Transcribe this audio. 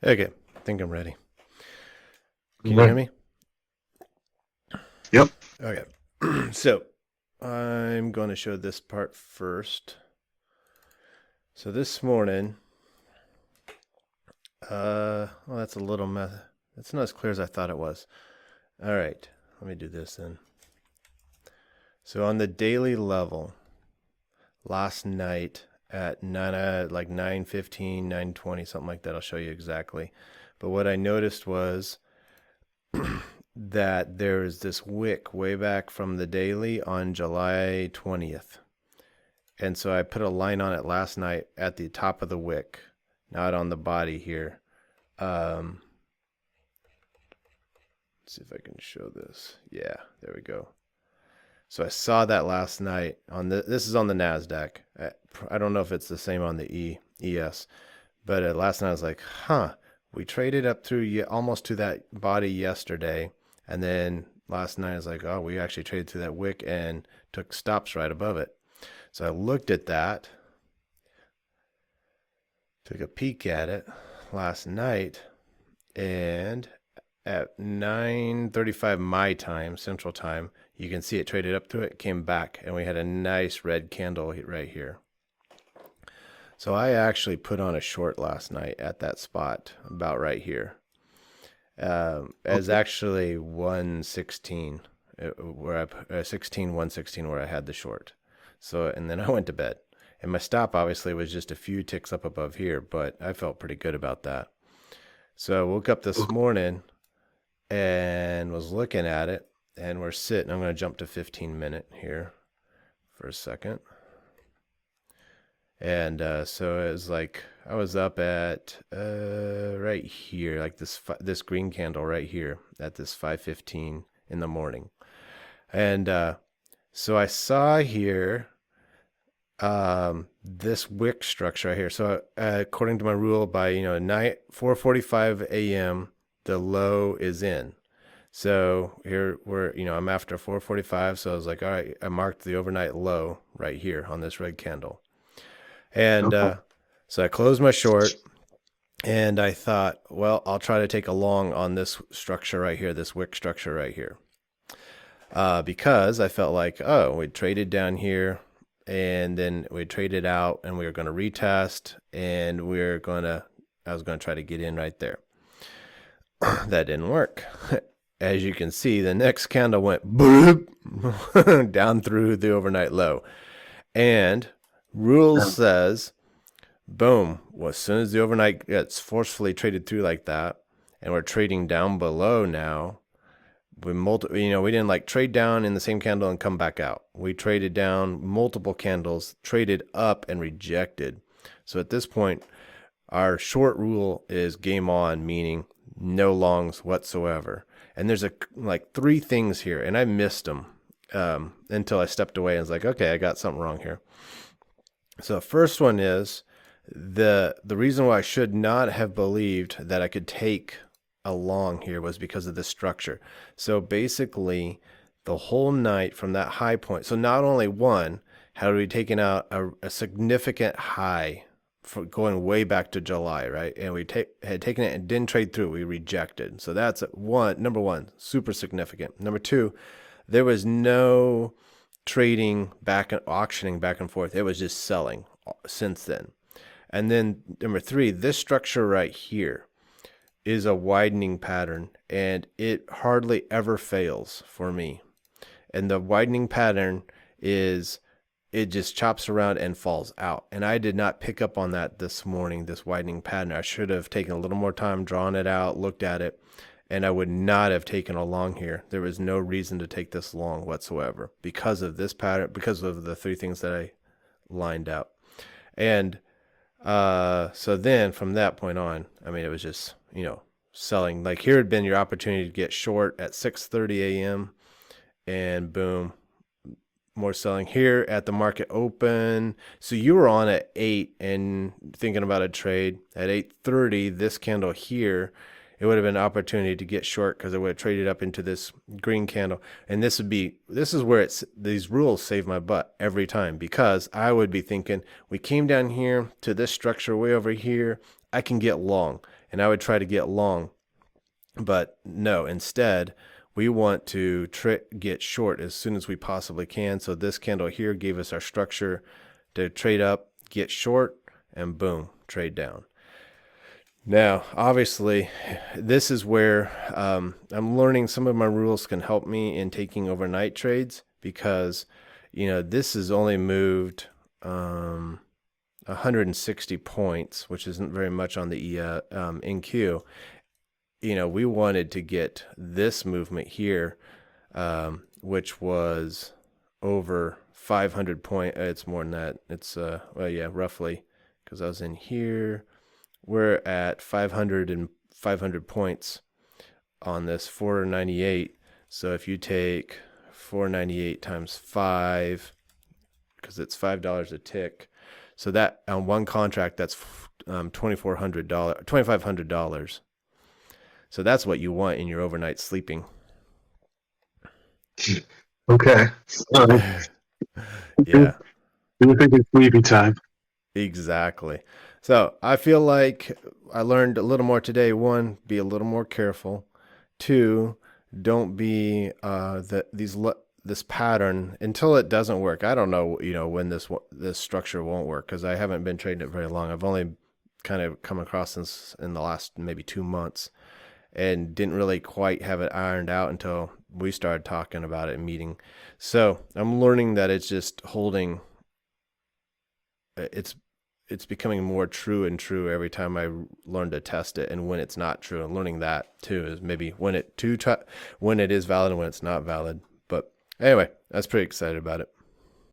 Okay, I think I'm ready. Can you hear Right. me? Yep. Okay. So I'm going to show this part first. So this morning, well, that's a little mess. It's not as clear as I thought it was. All right, let me do this then. So on the daily level, last night at like 9:15, 9:20, something like that. I'll show you exactly. But what I noticed was that there is this wick way back from the daily on July 20th. And so I put a line on it last night at the top of the wick, not on the body here. Um, let's see if I can show this. Yeah, there we go. So I saw that last night on this is on the Nasdaq. I don't know if it's the same on the ES, but last night I was like, huh, we traded up through almost to that body yesterday, and then last night I was like, oh, we actually traded through that wick and took stops right above it. So I looked at that, took a peek at it last night, and at 9:35 my time, Central Time, you can see it traded up to it, came back, and we had a nice red candle right here. So I actually put on a short last night at that spot, about right here. As Okay. actually 116, where I 16 116 where I had the short. So and then I went to bed. And my stop obviously was just a few ticks up above here, but I felt pretty good about that. So I woke up this Okay. morning and was looking at it, and we're sitting. I'm going to jump to 15-minute here for a second. And so it was like I was up at right here, like this green candle right here at this 5:15 in the morning. And so I saw here this wick structure right here. So according to my rule, by night 4:45 a.m. the low is in. So here we're I'm after 4:45, so I was like, all right, I marked the overnight low right here on this red candle. And Okay. so I closed my short and I thought, well, I'll try to take a long on this structure right here, this wick structure right here. Because I felt like, oh, we traded down here and then we traded out and we were going to retest and I was going to try to get in right there. That didn't work. As you can see, the next candle went boop down through the overnight low. And rules Yeah. says boom. Well, as soon as the overnight gets forcefully traded through like that, and we're trading down below now, we didn't like trade down in the same candle and come back out. We traded down multiple candles, traded up and rejected. So at this point, our short rule is game on, meaning no longs whatsoever. And there's like three things here, and I missed them until I stepped away and was like, okay, I got something wrong here. So the first one is the reason why I should not have believed that I could take a long here was because of the structure. So basically, the whole night from that high point. So not only one, had we taken out a significant high for going way back to July, right? And had taken it and didn't trade through. We rejected. So that's number one, super significant. Number two, there was no trading back and auctioning back and forth. It was just selling since then. And then number three, this structure right here is a widening pattern and it hardly ever fails for me. And the widening pattern is it just chops around and falls out. And I did not pick up on that this morning, this widening pattern. I should have taken a little more time, drawn it out, looked at it, and I would not have taken a long here. There was no reason to take this long whatsoever because of this pattern, because of the three things that I lined out. And so then from that point on, I mean, it was just, selling. Like here had been your opportunity to get short at 6:30 a.m. and boom, more selling here at the market open. So you were on at 8 and thinking about a trade at 8:30. This candle here, it would have been an opportunity to get short because it would have traded up into this green candle. And this is where these rules save my butt every time because I would be thinking we came down here to this structure way over here. I can get long, and I would try to get long, but no, instead we want to get short as soon as we possibly can. So this candle here gave us our structure to trade up, get short, and boom, trade down. Now, obviously, this is where I'm learning some of my rules can help me in taking overnight trades, because, this has only moved 160 points, which isn't very much on the NQ. We wanted to get this movement here, which was over 500 point. It's more than that. It's roughly, because I was in here. We're at 500 points on this 498. So if you take 498 times 5, because it's $5 a tick, so that on one contract, that's $2,500. So that's what you want in your overnight sleeping. Okay. Yeah. You're thinking sleepy time. Exactly. So I feel like I learned a little more today. One, be a little more careful. Two, don't be this pattern until it doesn't work. I don't know, when this structure won't work, because I haven't been trading it very long. I've only kind of come across this in the last maybe 2 months, and didn't really quite have it ironed out until we started talking about it in meeting. So I'm learning that it's just holding. It's becoming more true and true every time I learn to test it, and when it's not true. And learning that too is maybe when it is valid and when it's not valid. But anyway, I was pretty excited about it.